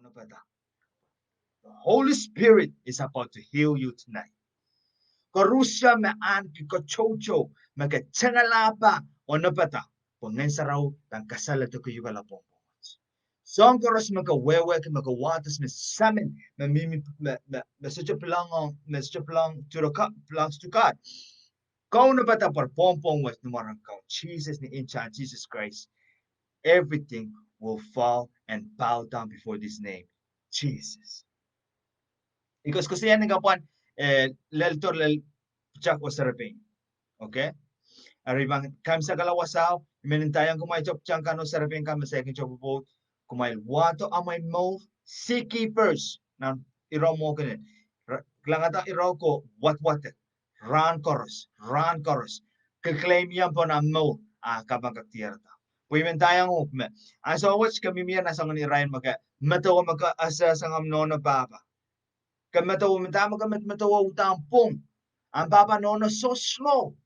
The Holy Spirit is about to heal you tonight. Korusya me an ko chocho me ka changalapa onapata pongensaraw tang kasala to kuyuga la pong. Song koros me ka wewe me ka watas me samin me mimi me such a plan to the cup belongs to God. Kau na bata par pong was numarang kau Jesus ni incha Jesus Christ. Everything will fall and bow down before this name, Jesus. Because kasi yan nga puan lel tor lel chak o sarapin. Okay? Aribang kam sa kalawasaw, menintayang kumay chop chang kano sarapin kam sa yakin chop po kumay wato amay mo seakeepers na iraw mo kanin. Langata iraw ko what ran chorus. Claim yan po na mo kabang kaktiyarta. Puimentayang upme. As always kami miyan nasa ni Ryan matawa asa sa Nohno Pahpa. Matawa utampong. Ang Papa Nohno so slow.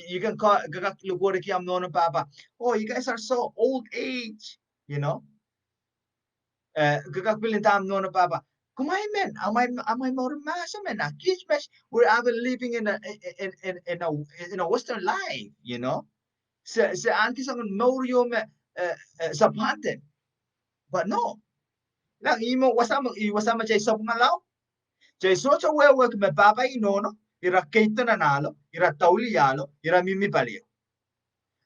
You can call lugar ki am Nohno Pahpa. Oh, you guys are so old age, you know. Pilin Nohno Pahpa. Kumay men, amay more masa men. Kids mesh, we're living in a Western life, you know. Sa anki sa Mario me sapante. But no. Lang imo wasama chay sa pangalaw. Chay so cha wewe me Papa Nohno, ira keito nanalo, ira tauliyalo, ira mimi palio.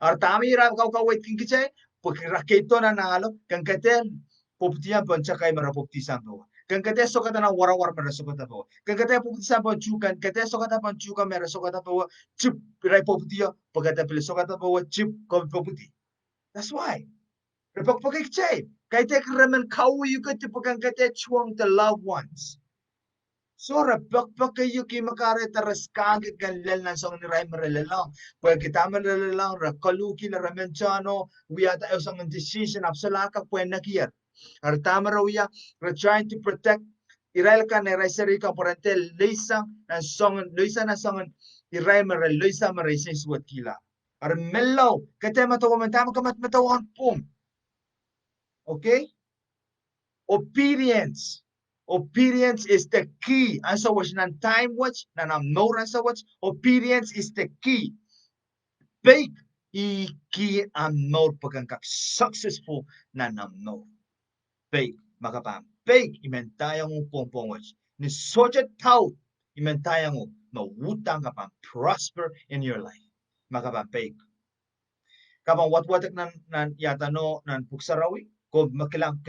Artami ira kau wait kinchay, porque ira keito nanalo, kan katel poptian pancha kay mara poptisan po. Kan kate sokata na warawar mara sokata po. Kan kate poptisan po chukan, kate sokata pan chuka mara sokata po, chip ira poptia, pagkata pili sokata po chip ko popti. That's why. Repagpagkichay. Kay tek remen kawi yu kate pagkan kate chuang the loved ones. So repagpagkay yu ki makare taras kagit kan lel na song ni Ray Marelelang. Pwede kita Marelelang, rakaluki na ramenchano, we had a song decision absolaka pwede nakiyat. Artama raw ya, we're trying to protect Israel ka na Ray ka porante leisang na song Ray Marel leisa maresis wat kila. Ar mellow, kate matawa mentama kamat matawan pum. Okay? Obedience. Obedience is the key. And so was nan time watch, nan am no so watch. Obedience is the key. Bake key am no pagkakak successful nan am no. Bake makapam. Bake imentayang mo pong watch. Ni soja tau imentayang mo mawutang kapam prosper in your life. Makapam bake. Kapang what nan yata no nan puksarawi ko makilang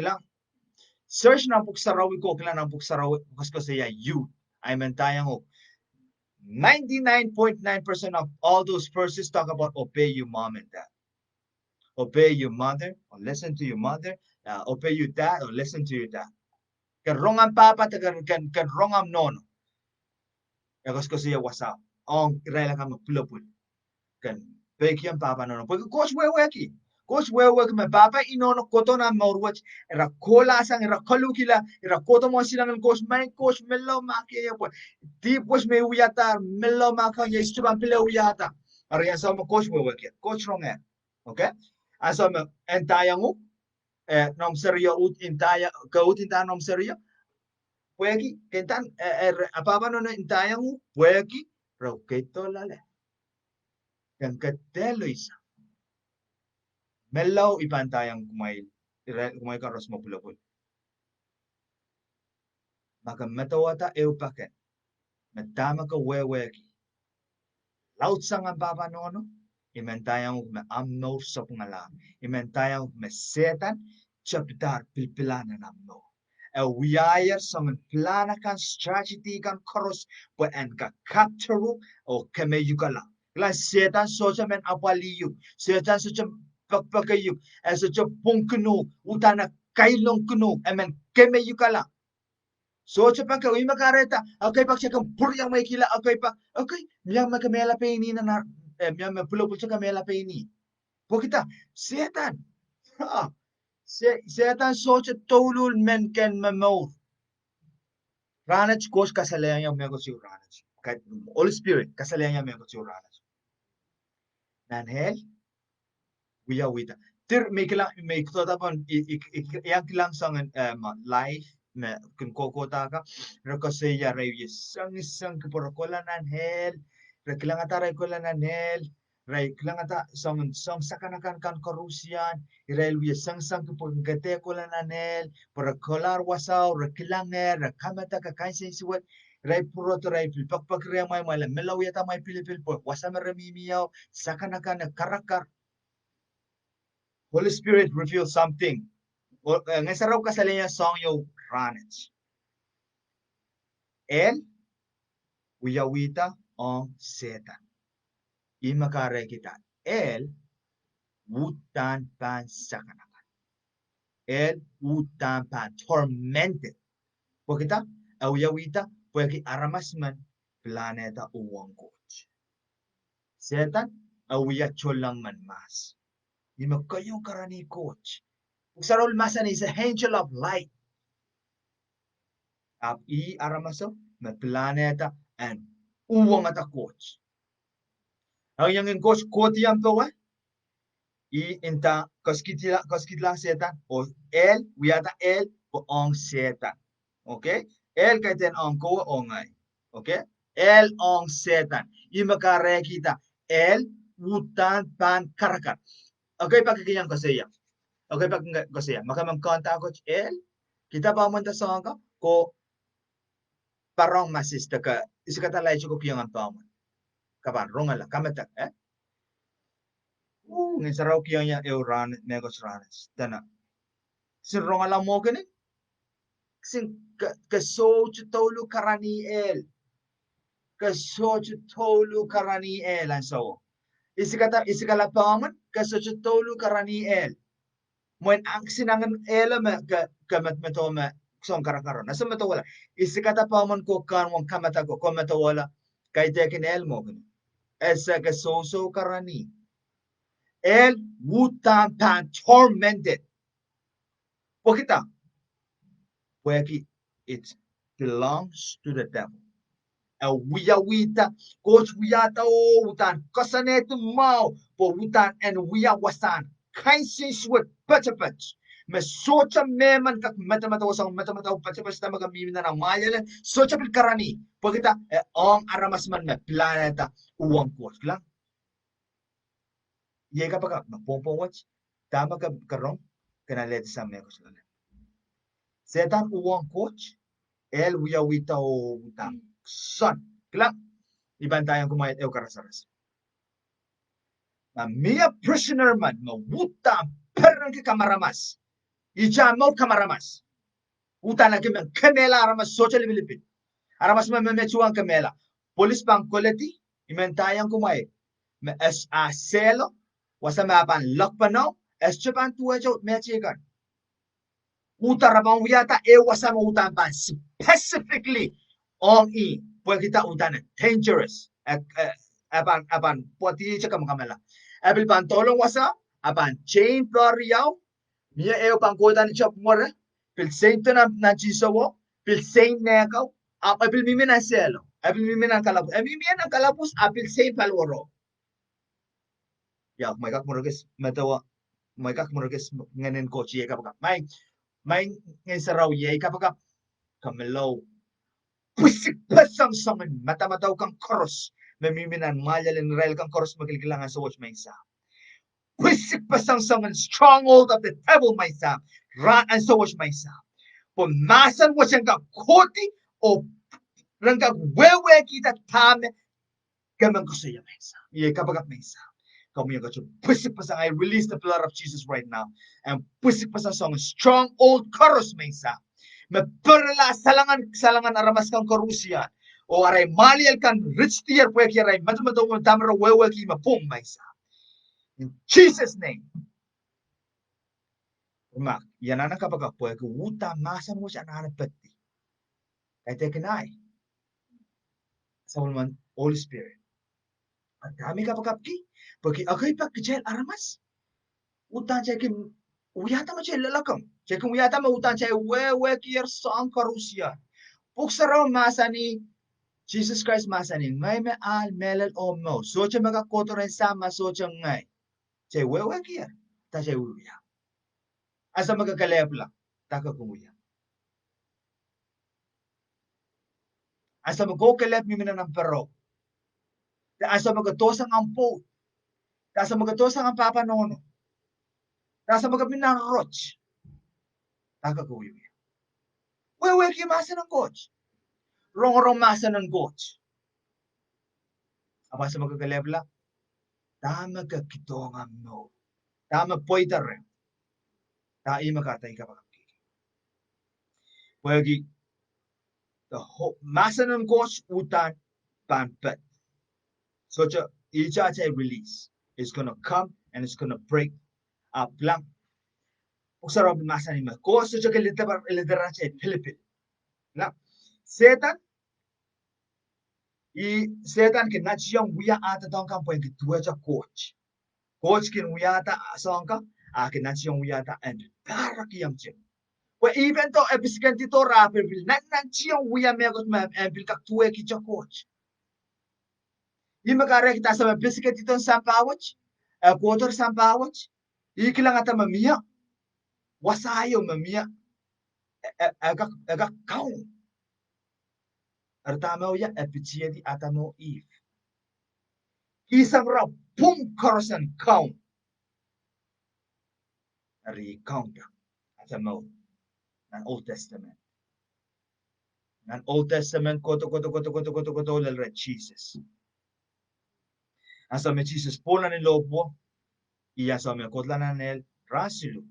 search ng puksarawi ko kailan ng puksarawi kasi youth ay mentayang 99.9% of all those verses talk about obey your mom and dad, obey your mother or listen to your mother, obey your dad or listen to your dad. Kan rongam papa kan rongam nono kasi wasa ang irela ka Pwulopwul kan beki ang papa nono porque coach weki Coach wewe me papa inono koto na morwach era kola sang era kalukila era koto mo sila ng coach may coach melo makia po di pues me uyata melo maka ya istubang pila uyata ari asa mo coach wewe kia coach wrong okay asa mo entaya mo nom serio ut entaya ka ut entaya nom serio pueki kentan apapa no entaya mo pueki roketo lale kan katelo isa Melaw ipantayang kumay karos mo Pwulopwul. Maka matawata eupaken. Matama ka weweki. Laut sang ang Papa Nohno. Imantayang me amno sa pangalan. Imantayang me setan. Chaptar pilpilana namno. Wiyayar sa plana kan strategy kan karos. Pwaan ka capture o kameyukala. Kala setan socha men apaliyu. Setan socha pagpagayuk as a pungkuno utana kailong kuno amen keme yukala so chapa ka uima kareta okay pak chakam puryang may kila okay pak okay miyang makamela pe ini na miyang Pwulopwul chaka mela pe ini pokita setan setan so cha tolul men ken memo ranach coach kasalayan yung mego si ranach kahit Holy Spirit kasalayan yung mego si ranach nanhel Wita. may kota pon yang kilang sang life me kun kokota ka rekoseya rewi sang keporokola nan hel rekilang ata rekola nan hel kilang ata song sakanakan kan korusian irelwi sang kepogate kola nan hel porokolar wasau rekilang rekamata ka kaisen siwat rai puroto rai pilpak ria mai melaw yata mai pilipil po wasama remimiao sakanakan karakar. Holy Spirit reveals something. Ngayon sa raw kasalinya song yung ranich. El uyawita on setan. Imakare kita. El wutan pan sakanakan. El wutan pan tormented. Po kita uyawita po ki aramasman planeta uwang coach. Setan awiyat cholang man mas. Imakayong karani coach. Sarol masan is an angel of light. Ap aramaso na planeta and uwang ata coach. Ang yung coach kotiam to inta koskitla setan o el wiata el o ong setan. Okay? El kaiten ong ko ongay. Okay? El ong setan. Imakare kita el wutan pan karakat. Okay, pagkikiyang kasi yan. Okay, kasi yan. Makamang konta ko el kita pa mo sa ko parang masista ka isikata lai chuko kiyang ang tawon kapan ronga la kamatak ngin sarau kiyang ya euran negos ranes tana sin ronga la mo kene sin ka so tolu karani el ka so tolu karani el and so isikala tawon ka so tolu karani el mo ang sinangan el ma kamat matoma song karakaro nasa matawala isikata pamon ko kan wong kamata ko matawala kay tekin el mo esa ka so karani el wutan pan tormented pokita pweki it belongs to the devil wiyawita coach wiyata o wutan kasanetu mau po wutan and wiyawasan kain siswat patapach socha meman kak mata wasang mata patapach ta magamimina na mayala socha pil karani pagita ong aramasman na planeta uwang coach lang ye ka pagka magpompong watch tama ka karong kanalet sa mekos lang setan uwang coach el wiyawita o wutan son klang ibantayan kumayat ew karasaras Mia prisoner man wuta perang ke kamaramas ijamo kamaramas wuta na kemen kamela aramas social bilipin aramas man mechuang kamela polis pang koleti imentayang kumay es a selo wasama pan lokpano es chupan tuwajo mechikan wuta rabang wiyata wasama wuta pan specifically on pwede kita wuta na dangerous aban poti chakam kamela abil pan tolong wasa aban chain floriao mia pang koda ni chop more pil saint na jisawo pil saint nekaw abil mimina selo abil mimina kalabus mimina kalabus abil saint palworo ya may kak murugis matawa may kak murugis nganen ko chiye kapag may ngay saraw ye kapag kamelo pusik pasang sangan mata-mataw kang koros mamiminan malalin rail kang koros magkilangan sa watch may isa. Wisik pasang sangan stronghold of the devil may isa. Ran and so watch may isa. Pumasan watch ang kakoti o rangkag wewe kita tame gamang ko siya may isa. Iye kapag may isa. Kami yung kacho pusik pasang I release the blood of Jesus right now and pusik pasang sangan stronghold koros may isa. Maperla salangan aramas kang korusian o aray malial kan rich tier pwede aray matamato mo tamara wewe ki mapong maisa in Jesus name mak yanana kapag pwede wuta masa mo siya na pati kaya tekinay sa ulman Holy Spirit at kami kapag ki pwede agay pagkajel aramas wuta siya kim uyata mo siya lalakam siya kung uyata mo wuta siya wewe ki ang korusian puksaraw masa ni Jesus Christ masanin ngay me al melal o mo. So cha maka koto rin sama so cha ngay. Chay wewe kia. ta chay uya. Asa magakalep lang, taka kumuya. Asa magakalep mimina ng pero. Asa magatosang ang po. Asa magatosang ang Papa Nohno. Asa magamin ng roch. Taka kumuya. Wewe kimasa ng coach. Rong masa ng coach. Apa sa magakalep lang? Tama ka kitong no. Tama poita rin. Tai makatay ka pa. Wagi the masa ng coach utan panpet. So each release is gonna come and it's gonna break up lang. Usarap masa ni ko so ka lidera chay Philippine. Lang. Setan kin nachiyang wiya ata tong kan point tuwa cha coach. Coach kin wiya ta songka kin nachiyang wiya ta and parakiyam chin. Well, even though ebiskan tito rapper bil nan chiyang wiya megot ma and bil kak tuwa ki cha coach. Magkara kita sa biscuit ito sampawach, quarter sampawach, ikilang ata mamia, wasayo mamia, agak kaun. Artamo ya epichia di atamo if. Isang raw pum karsan kaun. Ari kaun ka atamo ng Old Testament. Ng Old Testament koto lalre Jesus. Asa me Jesus pola ni lobo, iya sa me kotla na nel rasilu.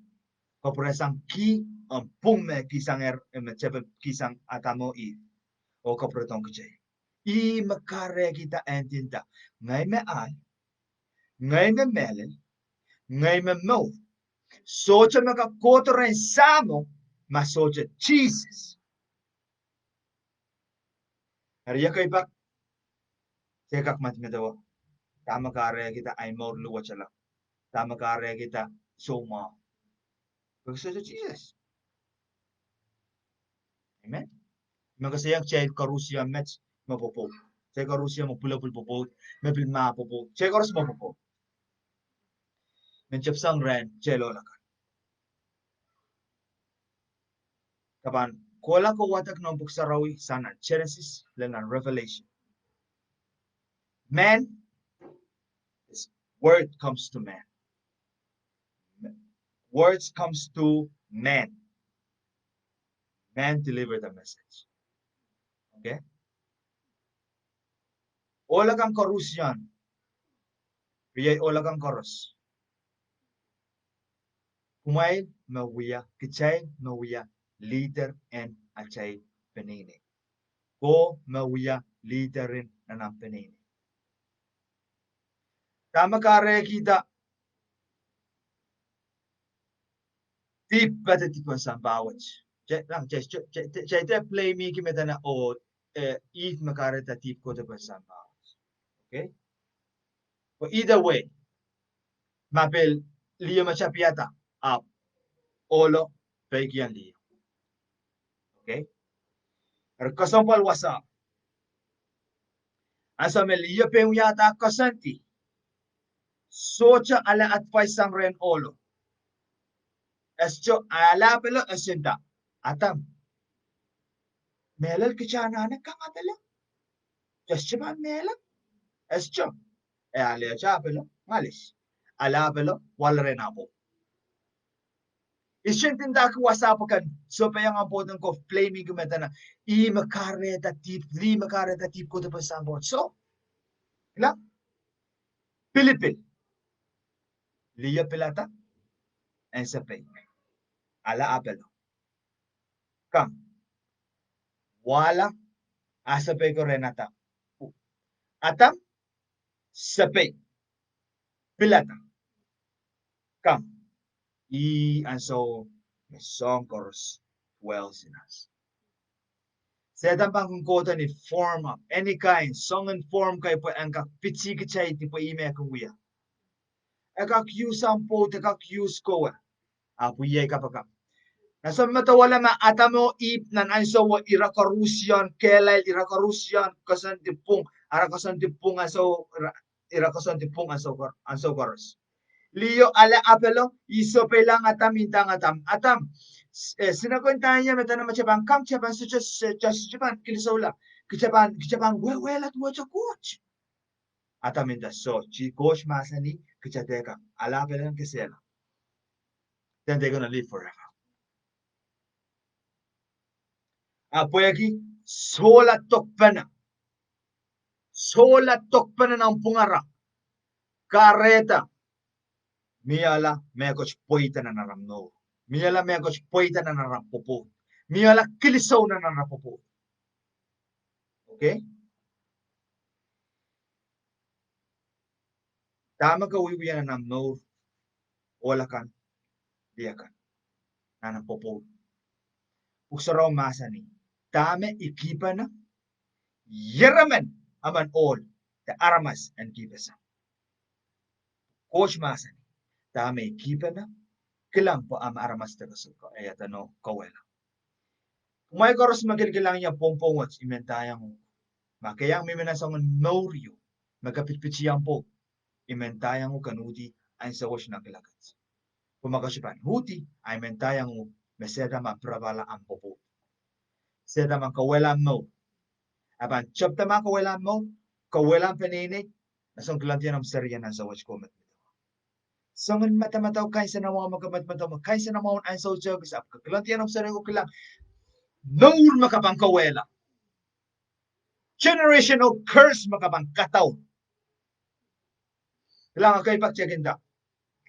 Kapresang ki ang pumme kisang kisang atamo i o kapretong kichay. I makare kita entinta. Ngay me ay, ngay me melel, ngay me mo. Socha makakoto rin samo, masocha Jesus. Hariya kay bak, sekak matmetawa. Tama kare kita ay more luwa chala. Tama kare kita Soumwahu. Pagkasocha Jesus. Amen. Magkasayang chay karusiya mets mapopo. Chay karusiya mo Pwulopwul popo. Mapilma popo. Chay karus mapopo. Menchapsang ren chay lolakan. Kapan kola ko watak ng buksarawi sana Genesis lengan Revelation. Man, this word comes to man. Words comes to man. Man delivered the message. Okay? Ola kang karusyan. Riyay ola kang karus. Kumain mawiya, kichay mawiya, leader and achay penini. Ko mawiya, leaderin na ng penini. Tama kare kita. Tip bata tipan sa bawat. Chay play me kimeta na o if makare ta tip ko tipan sa bawat. Okay? But either way, mapel liyo machapiata up. Olo pegian liyo. Okay? Kasampal wasa. Asa me liyo pe yata kasanti. Socha ala at paisang ren olo. Escho ala pelo esinta. Atam. Melal kichana na kang apela. Just man melal. Escho. E ale chapelo. Malis. Ala pelo wal ren apo. Isintinda ko wasa pa kan. So pa yung apotan ko flaming kumeta na. I makare ta tip ko pa sa bot. So. Ilang? Pilipin. Liya pilata. En sa pay. Ala apelo. Kang. Wala asapay ko rin ata. Atam sapay. Pilata. Kang. And so may song chorus dwells in us. Sa itang pangkungkota ni form of any kind, song and form kayo po ang kakpitsi kichay ti po ime akong wiya. Akakyus ang po, akakyus ko. Apuyay kapag nasa matawala ma atamo ip nan anso wa irakarusian kelay irakarusian kasantipung arakasan tipung aso irakasan tipung aso karos Liyo ala apelo iso pelang atam intang atam sinakwenta niya meta na machabang kam chaban sucha chaban kilisola kichaban wela tuwa cha coach atam inta so chi coach masani kichateka ala pelang kisela then they're gonna live forever. Apoyaki sola tokpana ng pungara kareta miyala mekoch poita na naramno miyala mekoch poita na narapopo miyala kilisaw na narapopo. Okay, tama ka wiwiyan na namno wala kan diyakan na napopo uksaraw masani tame ikipa na yeramen aman all the aramas and kipesa coach masani tame ikipa na kilang po ama aramas taga suko ayatano kawela umay koros magilgilang niya pompong wats imentayang makayang miminasang noryo magkapitpitsiyang po imentayang kanudi ay sa wash na kilagat kumakasipan huti ay mentayang meseda maprabala ang popo seda man kawelan mo aban chapta man kawelan mo kawelan penini nasong kilantiyan ang serya na sa wash komet songan mata-mataw kain sa nawa magamat-mataw kain sa nawa ay sa jogis ap kilantiyan ang serya ko kilang nour makapang kawela generational curse makabang kataw lang kay pagchekin da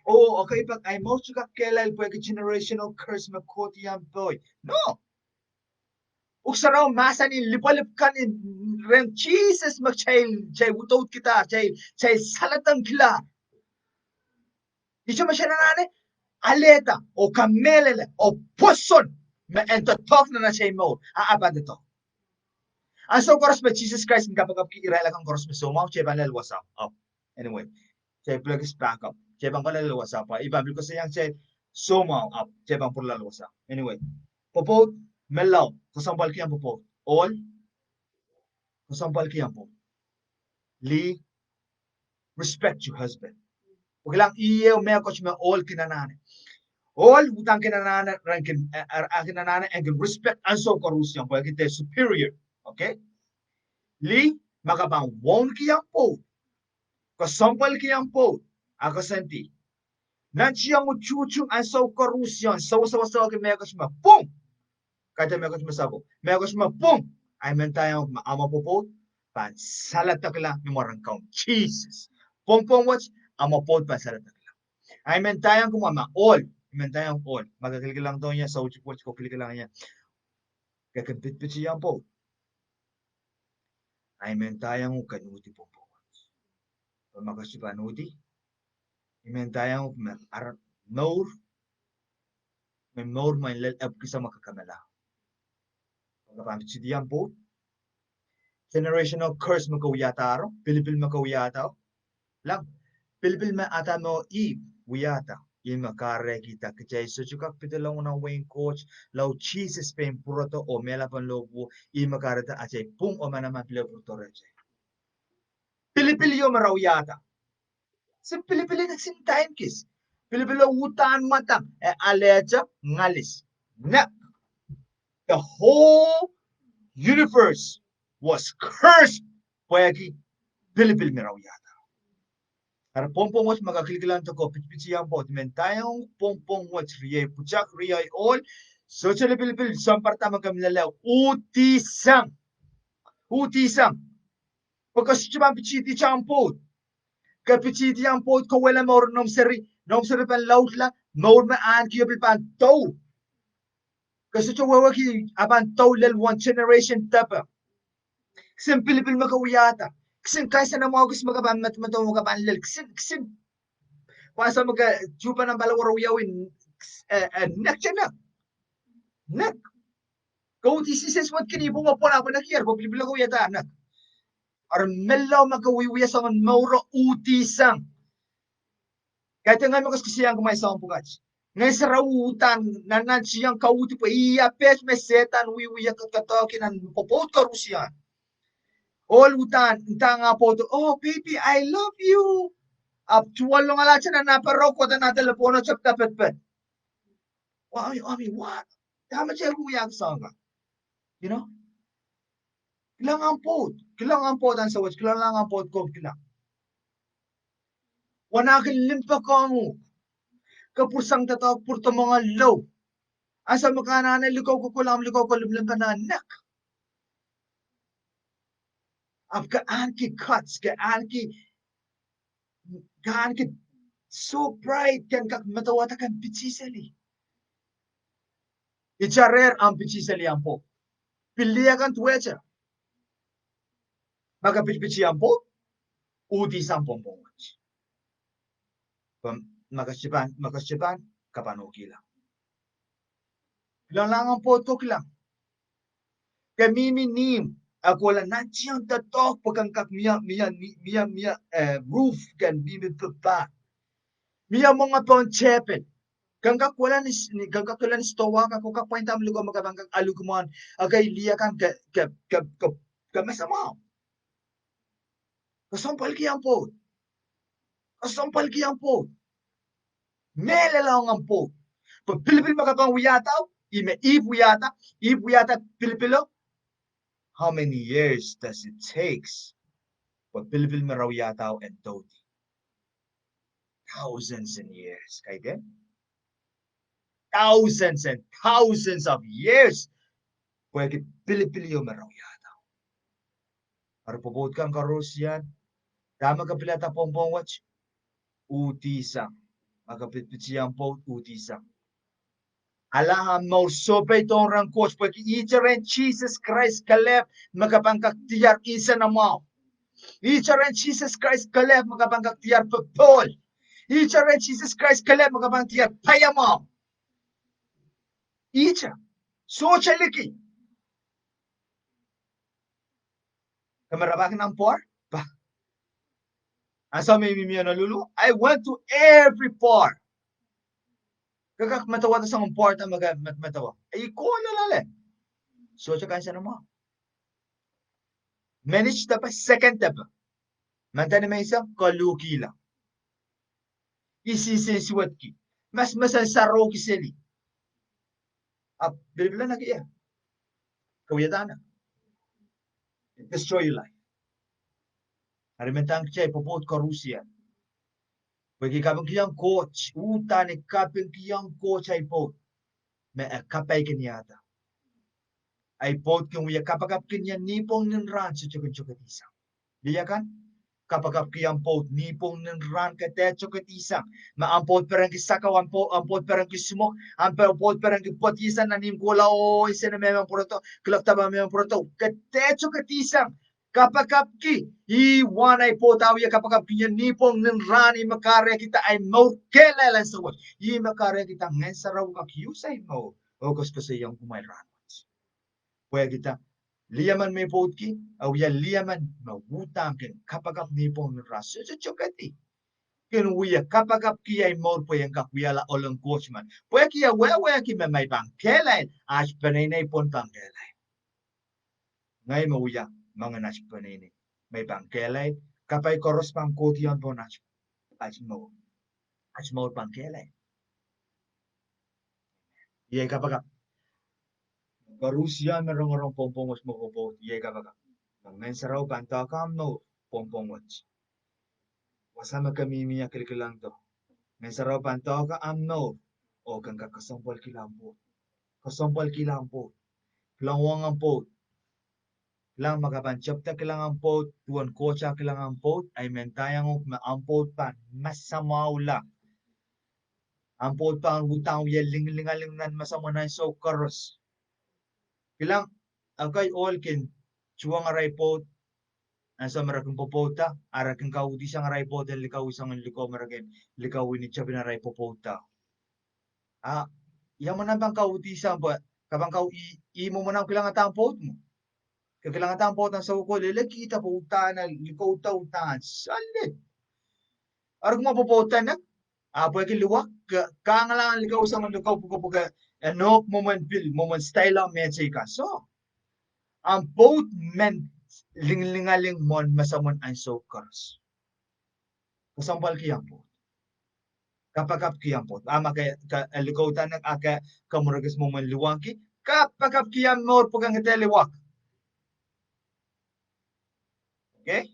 oh okay pag ay mo suka kelal po generational curse makoti yan boy no uksaraw masa ni lipalip kan in ren Jesus chay utot kita chay salatan kila isyo masyananane aleta o kamelele o poson me ento tok na chay mo aabad ito aso koros me Jesus Christ kapag irela kang koros me Soumwahu chay banal wasap oh anyway chay plug is back up chay bang banal wasap pa iba because yang chay Soumwahu up chay bang purlal wasap anyway popot melaw kasampal kiyang popot all kasampal kiyang po li respect your husband lang iyo me coach me all kinanane all utang kinanane rankin kinanane and respect also korusyon ko kite superior okay li makabang won kiyang po kasampal kiyang po akasanti nanchiyang uchuchung anso korusyon sawa ke me coach me pum kata me coach me sabo me coach me pum ay mentayang maama po pan salatak lang yung marang kaun Jesus pom watch ama po pan salatak lang ay mentayang kumama all mentayang all magagilgil lang daw niya sa uchi po ko kilgil lang niya kakampit-pit siya po ay mentayang kanuti po pagmakasipanuti mentayang nor memor may lelab kisa makakamala pagkapamit si diyan po generational curse makawiyata pilipil makawiyata lang pilipil ma ata mo wiyata yung makare kita kacay so chukak pitalong na wing coach law Jesus pen purato o mela pan lobo i makarata achay pung o manaman pila purtore pilipil yo marawiyata sa pilipil nagsin time kiss pilipil utan matang aleja ngalis na the whole universe was cursed pwagi pilipil marawiyata Ar pompong watch magakilkilan to ko pitpitsiyang po mentayong pompong watch riye puchak riye all so chale pilipil samparta magamlalaw utisang pagkasitibang pichiti champo kapichiti ang po ko wala maur nom seri pan lautla maur ma an kiyo pan to kasi chawawa ki aban to lel one generation tapa kisin pilipil makawiyata kisin kaysa na mo gusto magaban matmataw magaban lel kisin Pasa maga chupa ng balawaraw yawin nak siya nak kau ti sises wat kini bunga po na ako nakiyar ko pilipila ko yata nak ar melaw makawiwiya sa man mauro utisang kahit nga mo kasi siyang kumay sa pugats ngay sa rawutan nanan siyang kauti pa iya pes mesetan wiwiya katatokin ang popot ka Rusian all utan nga po to oh baby I love you Up to long alacha na paroko na telepono chap tapet pet. Well, I mean, what? How much have we sanga? You know? Kilang ang pot ang sawat, kilang ang pot ko kilang. Wana limpa ko mo. Kapusang tatak purto mga low. Asa makana likaw ko lumlim ka na anak. Ab ka anki cuts, ka anki so bright kan kak matawata kan pichisali. Icharer ang pichisali ang po. Piliya kan tuwecha. Maka pichi ang po, uti sang pompong. Makasipan, kapanoki lang. Kilang lang ang po ko kilang. Kami minim. Ako lang nandiyan tatok pagkangkak miya roof kan bimi pepa. Miya mga pang chepet. Gangkak wala ni stowa ka ko kapoint am lugo magabangkak alugumon agay liya kan ka masama. Kasampal kiyang po. Mele lang ang po. Pag Pilipil makapang wiyataw, ibuyata Pilipilo. How many years does it takes pag Pilipil maraw yataw and toti? Thousands and years, kaya thousands and thousands of years pwede Pilipilyo maraw yataw. Arupobot kang karusyan, dama kapilata pompong watch, utisang. Magapitpit siyang po, utisang. Alaham mo sobay tong rangkos pwede iteren Jesus Christ kalep magapangkaktiyar isa na mo. Iteren Jesus Christ kalep magapangkaktiyar pagpol. Iteren Jesus Christ kalep magapangkaktiyar paya mo. Icha. So chaliki. Kamarabakin ang por? Ba? Asa may mimiya na lulu? I went to every part. Kakak matawa ta sa ng part ang matawa. Ay ko na lale. So siya kansa na mo. Manage ta pa, second ta pa. Mantani may isang kaluki lang. Isisinsiwat ki. Mas masasaro ki sili. Bilbilan na kaya. Kawiyatana. Destroy your life. Harimentang siya, ipopot ka Rusya. Pwede kapag kiyang coach, utan kapag kiyang coach ay pot. May kapay kanyata. Ay pot kung waya kapag kanya nipong ng ran sa chukot isang. Diya kan? Kapag kiyang pot nipong ng ran kate chukot isang. Maampot perang kisakaw, ampot perang kisumok, ampot perang kipotisan na nimkula o isa na memang proto, kilaktaba memang proto, kate chukot isang. Kapag iwan ay potaw ya kapag pinya nipong ng rani makare kita ay mo kailan sa wat. I makare kita ngayon sa raw kakyusay mo. O gusto sa iyong kumayran. Pwede kita liyaman may potki aw ya liyaman mawutang kin kapag nipong ng raso sa chokati. Kinuya kapag kiyay mo po yung kakwiyala olong coachman. Pwede kiya wewe ki may bangkelay as panay pon bangkelay. Ngay mawuya mga naspanini. May bangkelay, kapay koros pang kotiyon po nas. As mo bangkelay. Iyay kapag Karusya merong pompongos mo po. Iyay kapag Nang saraw bantakam no pompongos. Wasama kami miya kilikilang to. Nang saraw bantaka no. O kang kakasampal kilampo. Kasampal kilampo. Kilangwang ang po. Lang makabanchop ta kailangan po tuan kocha kailangan po ay mentayang maampot pa masamaw lang. Ampot pa ang utang ling nan masama na so karos. Kilang agay olkin chuang aray po asa marakang popota araking kaudi siyang aray po del likaw isang likaw marakin likaw ni chabi na aray popota. Yaman na bang kaudi sa ba kabang kau imo mo nang kailangan tampot mo. Kailangan tayong potang sa uko, kita po utanan, ikaw utanan, salit. Arag mapopotan na, pwede liwak, kangalangan ligaw sa mga lukaw puka, moment style ang medyo ka. So, ang boat men, linglingaling mon masamon ang sokers. kasampal kiyampot. Kapagap kiyampot. Ama ka likautan ng aka kamuragis mo manluwangki. Kapagap kiyamor pagang iteliwak. Okay?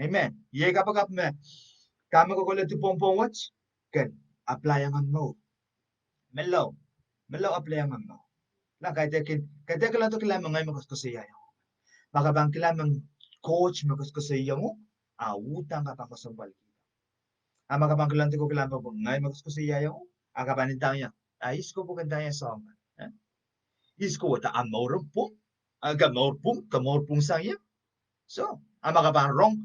Amen. Ye kapagap me. Kami ko kulit pong watch. Kan, applyangan mo. Melaw. Melaw applyangan mo. Lang kahit lang to kailangan ngay makuskusiya yun. Baka bang kailangan coach makuskusiya mo, utang ka pa kasampal. Ama ka bang kailangan ko kailangan po ngay makuskusiya yun, akapanintang niya. Isko po kanta niya sa mga. Isko wata amorpong, kamorpong saya. So, ama ka bang wrong,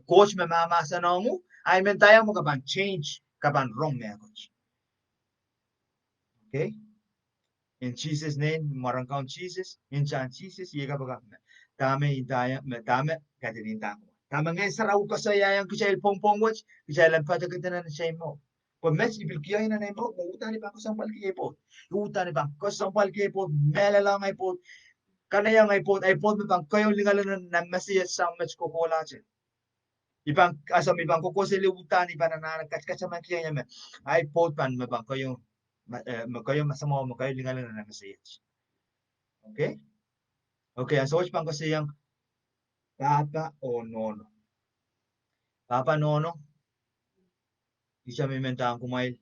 coach mamamasa na mo, ay mentaya mo ka bang change, ka bang wrong na coach. Okay? In Jesus' name, marangkaw Jesus, in Chan Jesus, yega baga me. Tame itaya, me tame, katirin tamo. Tama nga sa raw ka sa yayang kuchayel pong watch, kuchayel pa kita na siya mo. Kung mes ibilkiyahin na mo, utan ni ba ko sa palkiye po. Utan ni ba ko sa palkiye po, melala nga po. Kanaya nga po, ay po me bang kayo lingalan na masiya sa match ko ko lahat. Ibang asam ibang ko ko sila utan iba na nakatkat sa makiya niya me. Ay po pan me bang kayo kayo masama mo kayo lingalan na masiya. Okay? Okay, ang search pang kasi yung Papa o Nono. Papa Nono, di siya may mentahan kumail.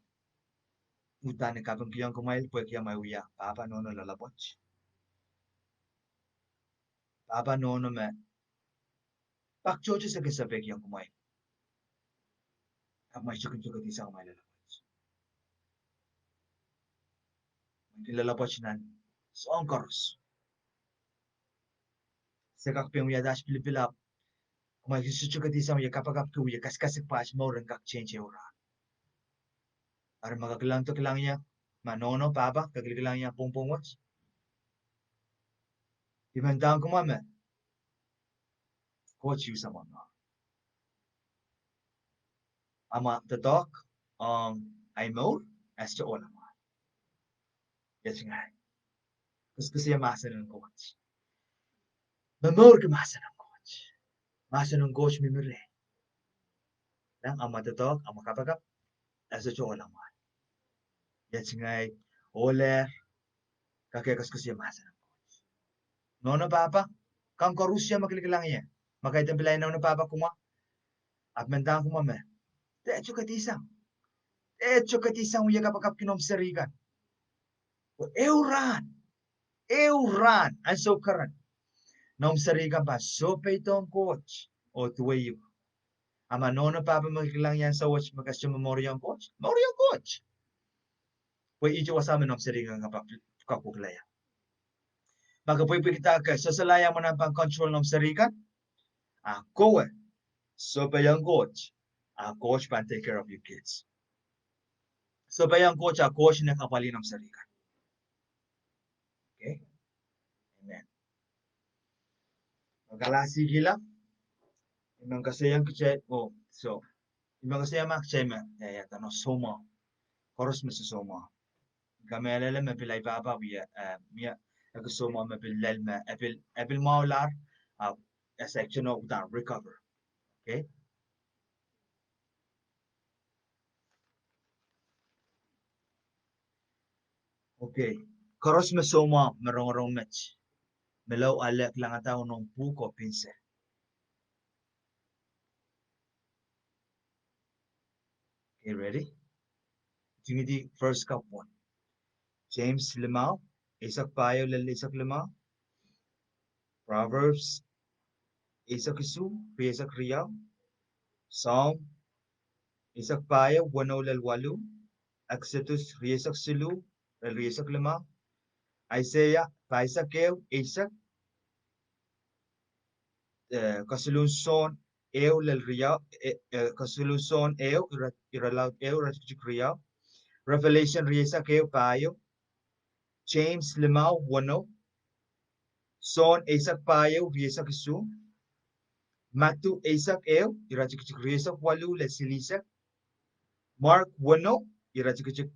Utan ni kapag kiyang kumail, pwede kiyang may uya. Papa Nono lalabots. Papa Nono me. Pakchocho sa kasabi kiyang kumail. Kap may chukit-chukit isa kumail lalabots. May lalabots nan. So ang koros. Sa kakpiyang uya dash pilipilap. Kumay chukit isa uya kapag kuya kaskasik pa as mo rin kak change ora. Para magkakilang to kilang niya. Manono, Papa, kakilang niya pong watch. Imantahan kumame. Coach you sa mga. Ama tatok ang aimor as to all ama. Yes nga. Kasi masa ng coach. Mamor ka masa ng coach. Masa ng coach mimire. Lang ama tatok ang makapagap as to all ama. Yes nga. Ole kakekas kasi masa ng coach. Nono papa, kang korusya makilikilang iya. Makaitan pilay na no papa kuma. At mendang kuma me. Techo katisang. Techo katisang uya kapagap kinomserigan. Euran. Euran. Ang so karan. Nom sariga ba so itong coach o tuwayo. Ama nono pa ba magkilang yan sa watch magkasya memoriang coach? Memoriang coach. Pwede ito wasama nom sariga nga kakuklaya. Magkapoy kita ka sa salaya mo na pang control nom sariga? Ako so pa yung coach. Coach pa take care of your kids. So pa yung coach na kapali nom sariga. Okay? Amen. Magkalasi kila. Imang kasi yung kachet. Oh, so. Imang kasi yung makchay ma. Tanong Soumwahu. Koros mo sa Soumwahu. Gamelele me pilay papa biya miya agusoma me pilal me epil maular section of that recover. Okay? Okay. Koros me soma merong match. Melaw alek lang ataw nung puko pinsel. Okay, ready? Tingin di first cup one. James Limao, Isak Payo Isak Limao. Proverbs, Isak Isu, Isak Riyaw. Psalm, Isak Payo, Wano Lalwalu. Exodus, Isak Silu, Isak Limao. Isaiah, Isaac Isaac, Kasulunson, Lel Riyaw, Kasulunson, Iralaut, Rajuk Riyaw. Revelation, Riesa Payo. James Limao, Wano. Son, Isaac Payo, Riesa Kisu. Matu, Isaac Irajuk Riesa Walu, Lesilisa. Mark, Wano, Irajuk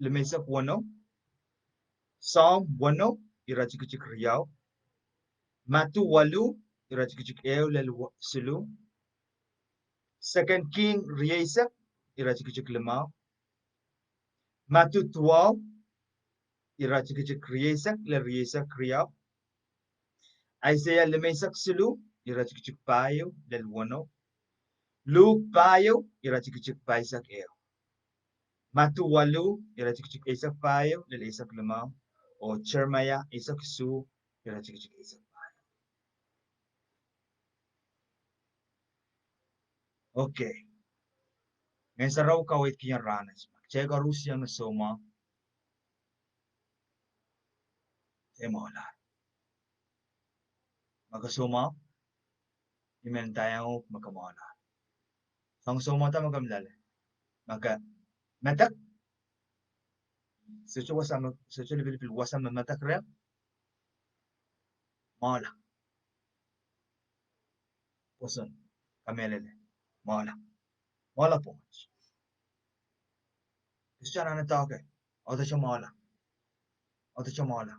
Lemesa Wano. Psalm, Wano, Irajuk Riyaw. Matu Walu, Irajuk Lel Silu. Second King Riesak, irachikachik lemau. Matutuau, irachikachik Riesak, le Riesak Riau. Isaiah lemesak silu, irachikachik payo, le Luano. Luke payo, irachikachik paisak eo. Matuwalu, irachikachik Isak payo, le Isak lemau. O Chermaya, Isak su, irachikachik Isak. Okay. Ngayon sa raw Kaweihd kiyang ranas. Chega Rusya na soma, mola. Magasoma, imen tayo makamola. Sang soma ta magamlala. Maka matak, secho level wasam matak rem, mola. Poson, kamelele, mola. Mola po. Kristiyan na tawag eh. Oto siya mola. Oto siya mola.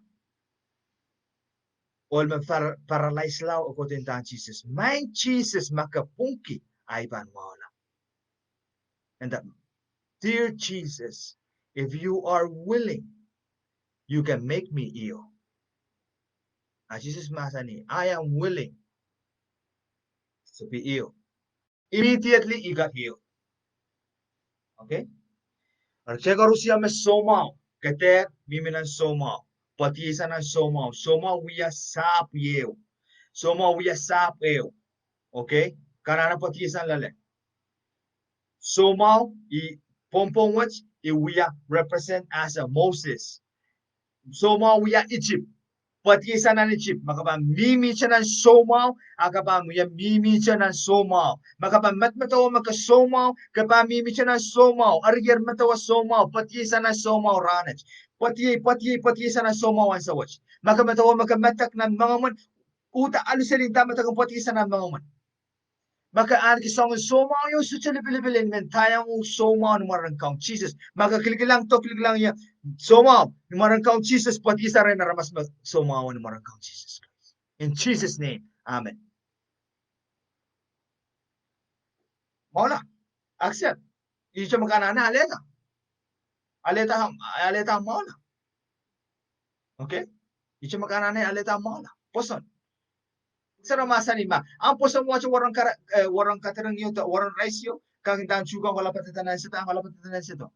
All me paralyzed lao o kote tan Jesus. Mein Jesus makapunki ay ban mola. And that, dear Jesus, if you are willing, you can make me ill. Jesus masani, I am willing to be ill. Immediately he got healed. Okay? Archega Rusia me somao, kete miminan somao, patisan ang somao, somao wiya sap yeo, somao wiya sap eo. Okay? Kanana patisan lale. Somao i pompong wach i wiya represent as a Moses. Somao wiya Egypt. Pati isa na ni Chip, makaba mimi siya ng somaw, akaba mo yan mimi siya ng somaw. Makaba matmatawa magka-somaw, kaba mimi siya ng somaw, aryer matawa somaw, pati isa ng somaw ranach. Pati isa ng somaw ang sawach. Makamatawa magkamatak ng mga man, uta alusalita matagang pati isa ng mga man. Maka an kisong somaw yung suchali pilibilin men tayang somaw ng marangkang Jesus. Maka kilikilang to kilikilang ya somaw ng marangkang Jesus pati isa rin naramas somaw ng marangkang Jesus. In Jesus name, amen. Mauna, accept. Icho makanana aleta. Aleta mauna. Okay? Icho makanana aleta mauna. Poson. Sara masani ma. Ang poson mo warang katerang yun warang rice yo. Kang dan chugang wala patatanan sa to.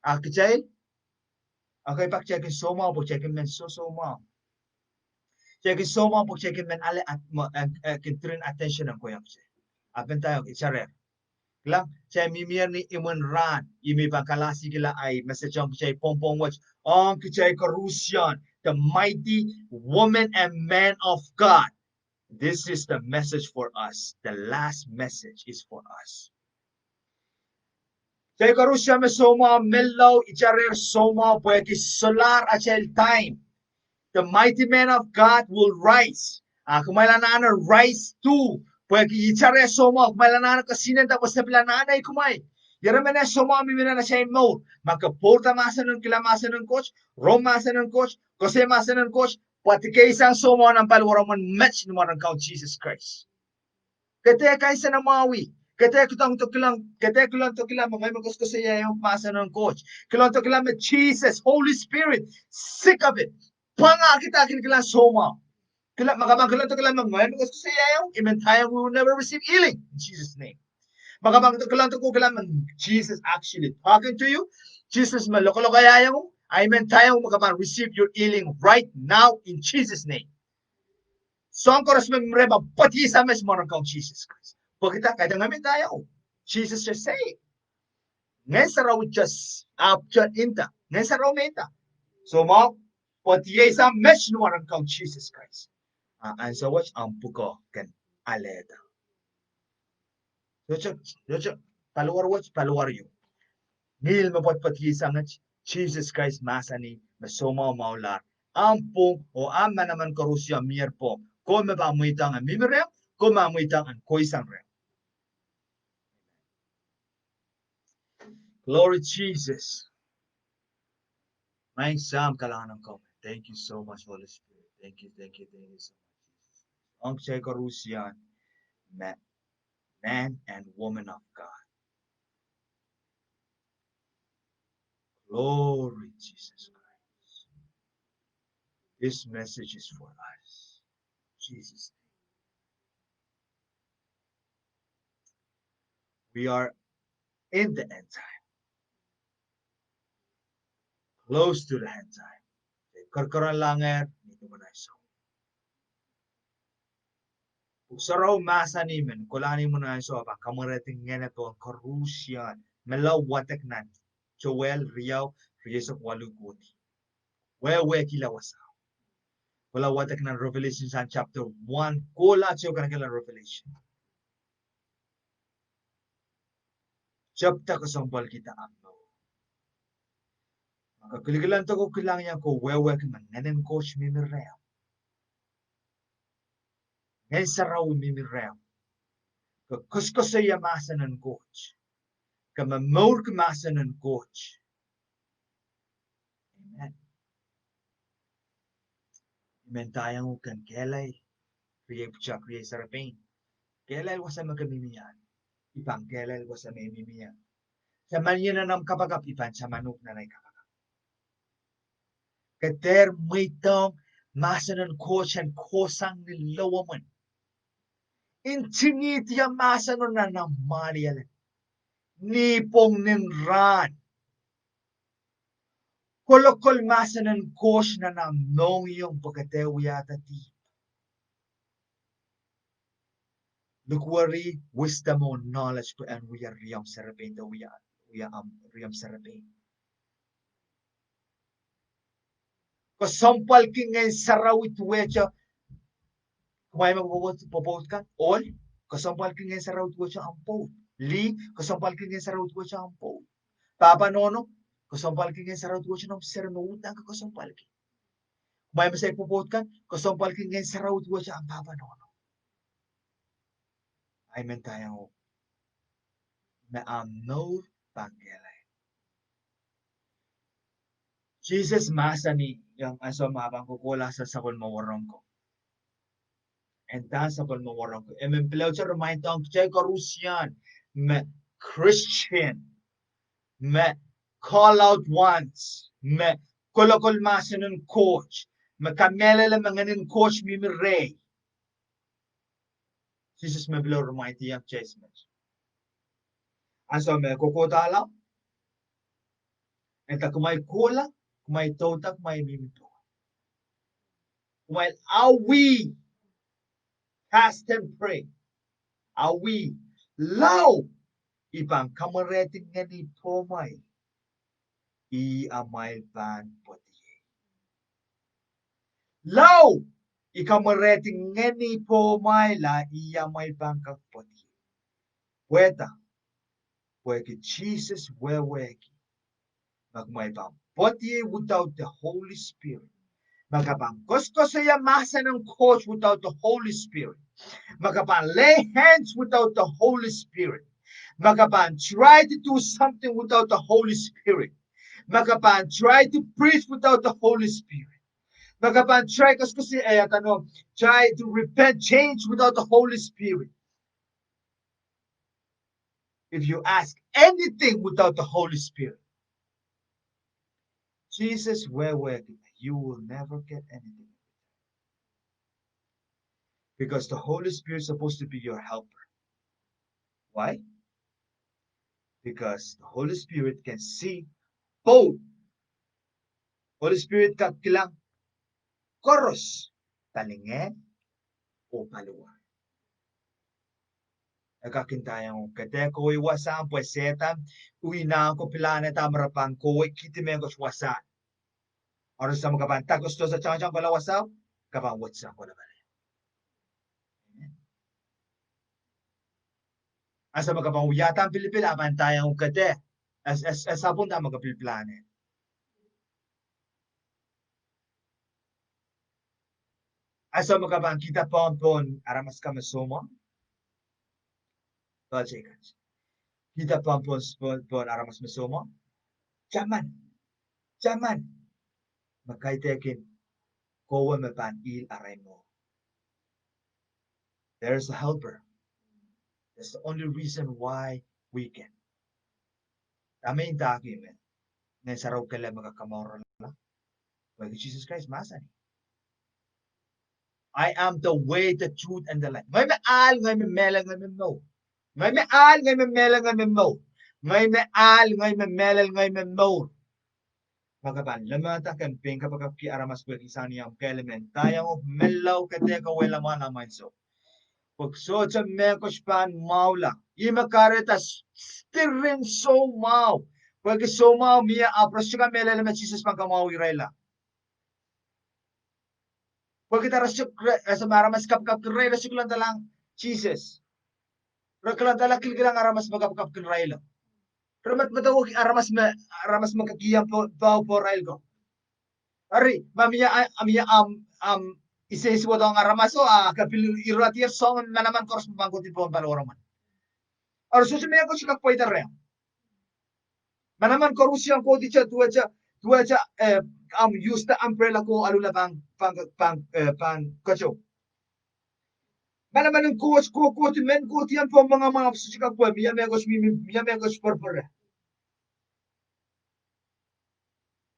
Akichay, okay, pak checkin soma po checkin men soma. Checkin soma po checkin men ale at kinturin attention ang kuya ko. Apen tayo ichare. Lang, chay mimir ni imun ran, imi bangkalasi kila ay masachang chay pompong watch ang chay karusian, the mighty woman and man of God. This is the message for us. The last message is for us. Chay karusya me soma mellow icharer soma pueki solar achel time. The mighty man of God will rise. Kumailanana rise too. Pueki ichare soma kumailanana kasinen tapos na pilanana kumay. Yaramene soma mimina na siya mo. Magkaporta masa ng kila masa ng coach, Rome masa ng coach, Jose masa ng coach, pati kay isang soma ng palwaraman match ng mga ng Jesus Christ. Kaya kaysa na mawi. Kaya kitang to kilang may magusto siya yung masa ng coach. Kilang to kilang Jesus, Holy Spirit, sick of it. Panga kita kilang soma. Makamang kilang to kilang may magusto siya yung imentayan will never receive healing in Jesus' name. Makamang kilang to kilang Jesus actually talking to you. Jesus maloko-lokaya yung I meant tayo makamang receive your healing right now in Jesus' name. So ang koras memreba pati sa mes marangkang Jesus Christ. Pagkita kaya ngamin tayo. Jesus just say. Ngayon sa raw just after inta. Ngayon sa raw menta. So mo pati sa mes marangkang Jesus Christ. Ang sa watch ang puko kan aleta. So paluar watch paluar yo. Nil mapot pati sa Jesus Christ masani masoma maular. Ampong o ama naman karusya mir po. Kung mapamuitang ang mimirem, kung mamuitang ang koisang rem. Glory Jesus. My Sam kailangan ng comment. Thank you so much, Holy Spirit. Thank you so much, Jesus. Ang siya karusiyan, man and woman of God. Glory Jesus Christ. This message is for us. Jesus. We are in the end time. Close to the end time. Karkaran langer, nito mo na iso. Uksaraw masa nimen, kulani mo na iso, pa kamarating nga na to ang karusyan, malawatak na, Joel, Riyaw, Riyesok, Waluguti. Wewe kila wasa. Wala watak na Revelation sa chapter 1, kula siyo ka na Revelation. Chapter kasampal kita amno. Makakiligalan to ko kailangan ko wewe kaman, nanen coach mimireo. Ngayon saraw mimireo. Kusko sa yamasa ng coach. Kamamor kamasa ng coach. Amen. Amen tayong kan kelay. Kriya sarapin. Kelay wasa makamimiyan. Ipang kelay wasa mamimiyan. Sa manyan na nam kapagap ipan sa manok na ray kapagap. Kater maitong masa ng coach and kosang nilawaman. Intingit ya masa ng nanamalialan. Nipong ninran. Kolokol masa ng coach na namnong yung pagkatewi yata di. Lukwari, wisdom or knowledge po and we are riyam sarapin da we are riyam sarapin. Kasampal kingay sarawit wecha kumay magpapot ka all kasampal kingay sarawit wecha ampo li kasampal kingay sarawit wecha ampo Papa Nohno kasampal kingay sarawit wecha nam sermoutan ka kasampal king kumay masay popot ka kasampal kingay sarawit wecha ang Papa Nohno ay mentayang na amno panggelay. Jesus masa ni yung aso mabang kukula sa sakon mawarong ko. And that's sakon mawarong ko. And memplaw siya remind ang chay karusyan me Christian me call out once me kolokol masa ng coach me kamela lang mga ng coach mimiray. Jesus me below remind yung chay smith. Aso me kukutala and kumay kula kumay totak kumay mimito. While are we fast and pray? Are we low? Ibang kamarating nga ni Pomay, i-amay ban poti. Low! Ikamarating nga ni Pomay la i-amay ban kag poti. Weta, weki Jesus weweki. Magmay ban poti without the Holy Spirit. Magabangkos ko sa yamasa ng coach without the Holy Spirit. Magapan lay hands without the Holy Spirit. Magapan try to do something without the Holy Spirit. Magapan try to preach without the Holy Spirit. Magapan try try to repent, change without the Holy Spirit. If you ask anything without the Holy Spirit, Jesus, where were you will never get anything. Because the Holy Spirit is supposed to be your helper. Why? Because the Holy Spirit can see both. Holy Spirit ka kilang koros, talingin o paluwa. Nagkakintayang kate ko iwasan pues setan, uina ko pilana tamarapang ko ikitimen ko wasa. Oro sa mga banta gusto sa chang-chang pala wasaw, kapang watsa ko naman. Asa magkapang uyata ang Pilipina, abantayang kate. As sabon na magkapilplane. Asa magkapang kita pompon, aramas kamasoma. Baljekas. Kita pompon aramas masoma. Jaman. Magkaitekin, kowa mapan il aray mo. There's a helper. That's the only reason why we can. Amin taki men. Nen saraw kala magkakamoro la. Wag Jesus Christ masani. I am the way, the truth, and the life. Ngay me al, ngay me mela, ngay me no. Ngay me al, ngay me mela, ngay me no. Ngay me al, ngay me mela, ngay me no. Magaban, lamata kan ping kapag ki aramas ko isani ang kelemen. Tayo melaw kate ka wala man naman so. Pag so sa mekos pan maula. Ima kareta stirring so mau. Pag so mau miya apros ka mela naman Jesus pang kamawi rela. Pag kita rasuk sa maramas kap rela sikulan talang Jesus. Rakalan tala kilkilang aramas magkap rela. Ramat matawag aramas magkakiyang po rail ko. Ari, mamiya isa-iswa daw ang aramaso, kapil iratiya song na naman koros mabangkutin po ang paloroman. Or susumiyan ko siya kakpoy tarre. Manaman korusyan ko di siya tuwa siya use the umbrella ko alula pang kacho. Manaman ng coach ko men ko tiyan po mga susi kakpoy miya megos porpore.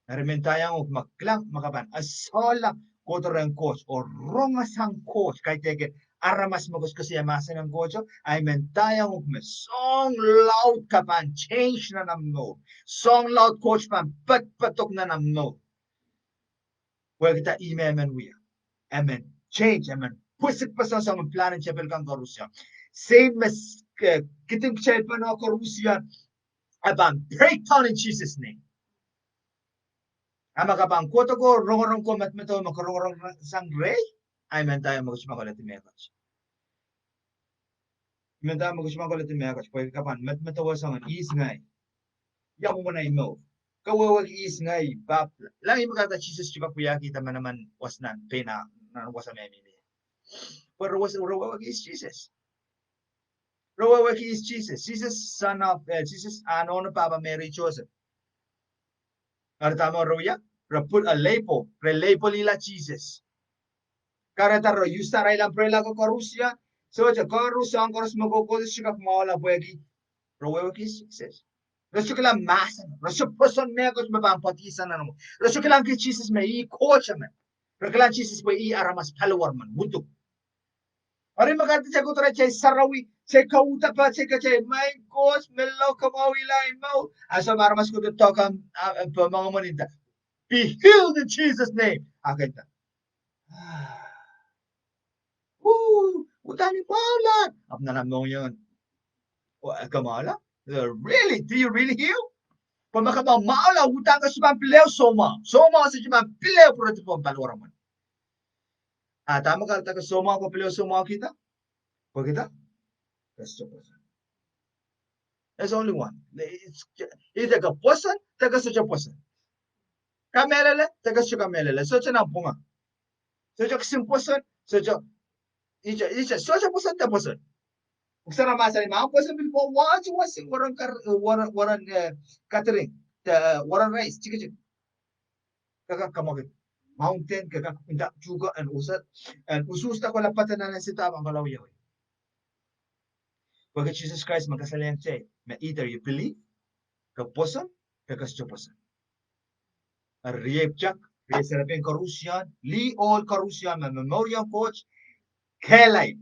Narimentayan og maklang makaban asola kotorang coach o rongasang coach kay teke aramas magos kasi amasan ng coach ay mentayan og song loud kapan change na namno song loud coach pan patok na namno well kita imemen wiya amen change amen pusik pa sa planet chapel kang korusya same as kiting chapel no korusya aban breakdown in Jesus name. Ama kapang koto ko rong ko matmeto makorong sang rey ay mentayo magusmakolat mekas. Mentayo magusmakolat mekas pag kapan matmeto sang is ngay. Yamu mo na imo. Kawawag is ngay bap. Lang imo kata Jesus chika kuya kita man naman was nan pena na was a memi. Pero was rawawag is Jesus. Rawawag is Jesus. Jesus son of Jesus ano Papa Mary Joseph. Artamo roya. Rapul a lepo, relepo lila Jesus. Karataro, yusta ray lang prela ko korusya. So, ja korusya ang korus magkukos siya mawala pwede. Rowewa kis Jesus. Rasu kila masan. Rasu person megos mabampatisan na mo. Rasu kila ki Jesus may i-coach man. Rasu Jesus may i-aramas palawar man. Mutuk. Ari magkati siya ko tara siya sarawi. Siya kauta pa siya kachay. My God, melaw kamawilay mo. Asa maramas ko dito kang mga manita. Be healed in Jesus' name. Okay. Woo! Utani Paula. Apna mo yun. Kamala? Really? Do you really heal? Pamakaba maala utang ka sa pileo soma. Soma sa mga pileo puro ito pong palura mo. Tama ka taga soma ko pileo soma kita? Ko kita? That's the person. There's only one. It's either ka person, taga sa person. Kamelele, taga sa kamelele. So siya na bunga. So siya kasimposan, so siya so siya posan ta posan. Kung sa ramasan mga posan bil po wasing warang catering, warang rice, chika. Kaka kamagit. Mountain kaka inda juga and usat and usus ta ko lapatan na si tamang kalawiyaw. Pag Jesus Christ magkasalayang siya, either you believe, ka posan, ka sa posan. Riep Jack, Reserving Karusyan, Lee All Karusyan, Memorial Coach, Kelay.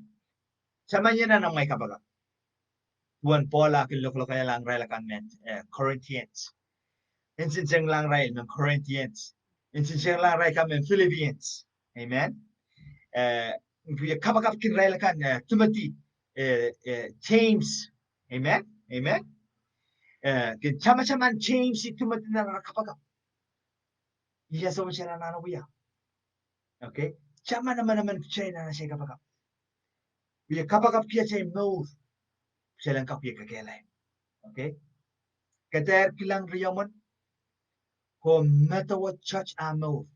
Sama niya na ng may kabaga. Buwan Paula, kiloklo kaya lang ray lakan men, Corinthians. Insinseng lang ray ng Corinthians. Insinseng lang ray kami Philippians. Amen? Kabagap kin ray lakan, Timothy, James. Amen? Amen? Chama-chaman James, si Timothy na nakapagap. Iya sa siya na nanawiya. Okay? Chama naman siya na siya kapagap. Iya kapagap kiya siya mouth. Siya lang kapiya kagelay. Okay? Kader kilang riyamon. Kung metawa church mouth.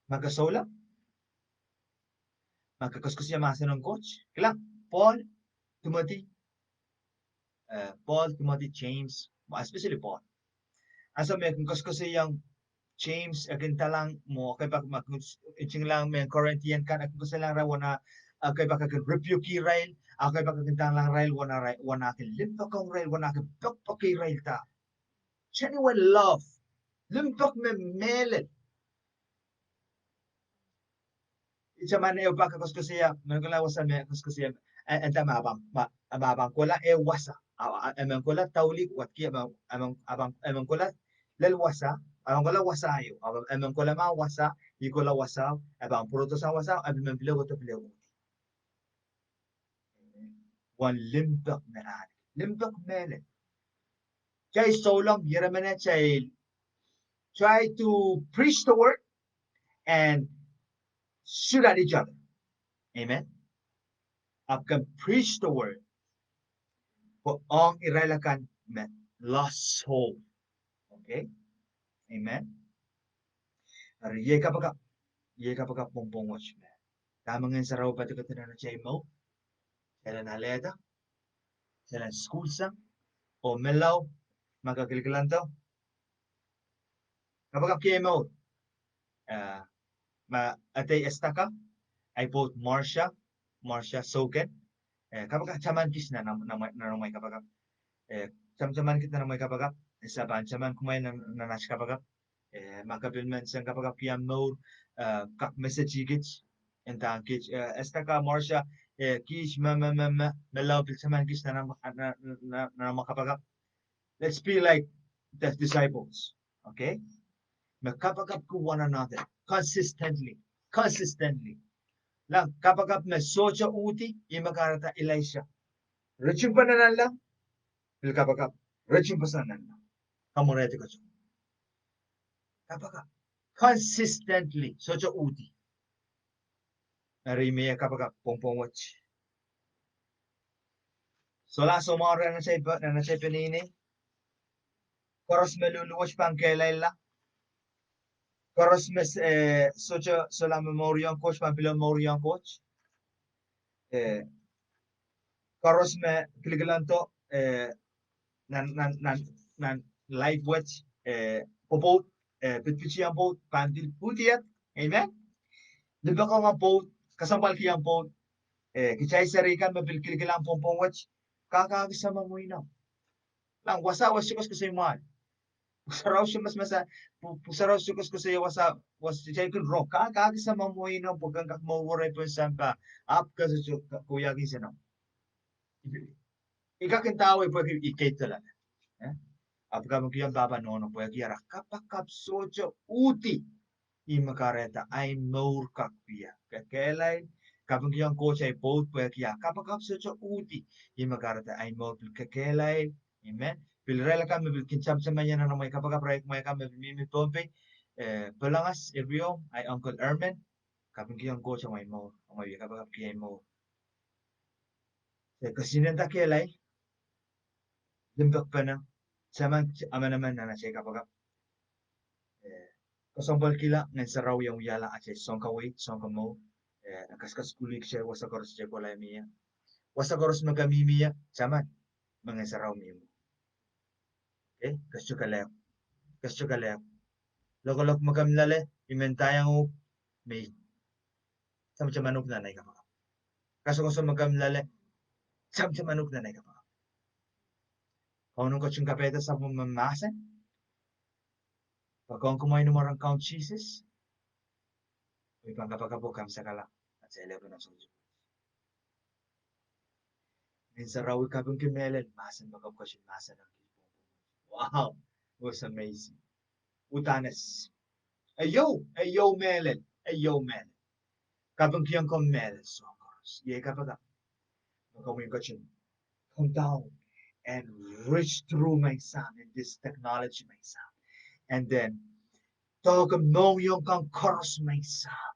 Magkasola. Magkakaskus niya masa ng coach. Kilang. Paul, Timothy, James, especially Paul. Asa may kung kaskus yung James aginta lang mo kay bak mag lang may Corinthian kan ako sa lang raw na kay baka rebuke Israel Ako pagkakintang lang rail wanakin limpak kong rail wanakin pakpaki rail ta. Genuine love. Limpak me melet. Isa man e upaka kuskusiya, man wasa me kuskusiya. Enta mabang kola e wasa. Amang kola taulik wat ki amang kola lel wasa. Amang kola wasa ayo. Amang kola ma wasa, ikola wasa, abang proto sa wasa, abang bile wato bile. One limpak me ad. Limpak melet. Jay so long yeramene chay try to preach the word and shoot at each other. Amen. Akan preach the word. For ang iralakan met lost soul. Okay? Amen. Ye kapag pompong watch me. Tamang nga sa raw pati ko na chay mo. Sila naleda. Sila school sang. O melaw. Magkakilkilan to. Kapag kaya mo. Atay estaka. Ay both Marsha Soken. Kapag chaman kis na may kapag Sam-saman kita na may kapag sa ban-saman kumay na nas kapag makapilman sang kapag kaya mo kak message gits and kits esta ka Marsha kis melaw pilsaman kis na makapag let's be like the disciples, okay? Makapag ko one another consistently lang kapag na socha uti imagarata Elisha rechung pananan lang bil kapag rechung pasanan lang kamurete ko kapag consistently socha uti narimaya kapag pompong watch sola somara na sa pinini koros meluluwas pang kailayla koros mes socha sola memorial coach pang memorial coach eh koros me kiligalanto nan live watch popot pitpichi ang boat pandil putiat amen di ba ko nga boat kasambal kiyang boat kichay sarikan mabilkiligilang pompong watch kakakisama mo ina lang wasa wasikos ko sa iman pusaraw siya masa pusaraw siya ko sa wasa was chay kun rock kakakisama mo ina pagkang kakmawuray po sampa up ka sa kuya gisano ikakintawa po ikay talaga apakah mungkin baba nono po kira kapakap sojo uti imakareta ay maur kakpia kakelay kapag yung coach ay boat po kaya kapakap sojo uti imakareta ay maur kakelay amen pilrela kami bilkinsam sa manya na may kapag break may kami mimi pompe pelangas ebrio ay Uncle Ermen kapag yung coach ay maur may kapag kaya maur kasi nanta kelay limbak pa na sama ama naman na nasa kapag kasampal kila ng saraw yung yala at song Kaweihd song kamo kaskas kulik siya wasa koros siya ko miya wasa koros magamimiya sama mga saraw miyo okay kasyo kalep lokolok magamlale imentayang u may samcha manok nanay ka pa kaso kung sa magamlale samcha manok nanay ka pa kung nung kotsyung kapeta sa pumamasan pag kung kumain ng marang count cheeses may pangkapagkabukam sa kala at sa 11 ng sunod minsan raw ikabang kimeled masan magkapkasyon masan ang wow it was amazing utanes ayo meled kabang kiyang kong meled so of course ye kapag magkawin ko come down and reach through my son in this technology my son and then talk mo yung kang course my son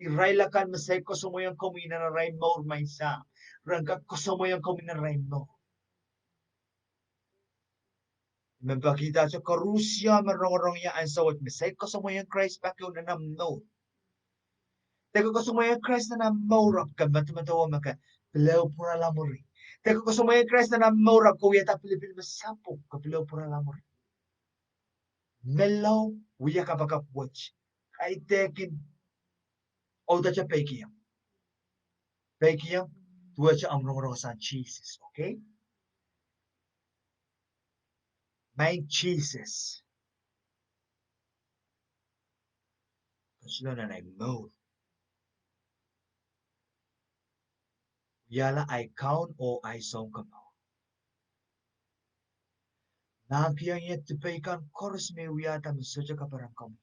irailakan masay ko mo yung kumina na rain mo my son rangka ko mo yung kumina na rain mo Mabakita sa karusya marong ya ang sawat misay kasamayan Christ bakyo na namno. Teko kasamayan Christ na namorap ka matumatawa maka pilaw pura lamori. Teko kasamayan Christ na namorap ko yata Pilipin masapo ka pilaw pura lamori. Melaw wiya ka baka watch. Ay tekin o da cha pekiyam. Pekiyam Tuwa siya ang rong-rong Jesus, okay? May Jesus. Kaslo na nag-move. Yala ay count o ay song kamaw. Nakakiyang yet tipaykan koros may wiyata misoja ka parang kamo.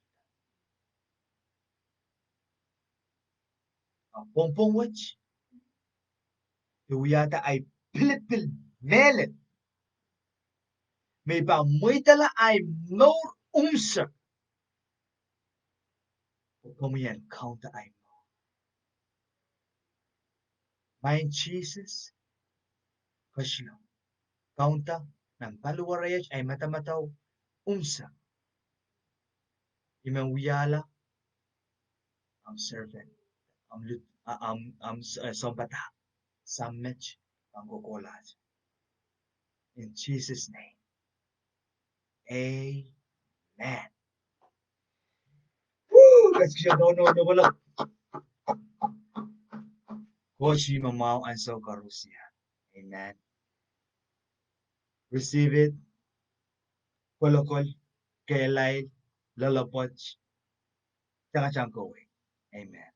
Ang pongpong watch. Wiyata ay pilit-pilit melet. May ba muy tala ay more umsa. Kung yan, count ay mo. May Jesus. Kaslo. Kaunta ng paluwarayach ay matamataw umsa. Imang wiyala ang servant. Sombata. Sammech ang kukulas. In Jesus' name. Amen. Woo! Let's go. No. Wala. Hoshi mamaw ang so karusia. Amen. Receive it. Pwulopwul. Kaweihd. Lalapot. Tsaka Kaweihd. Amen.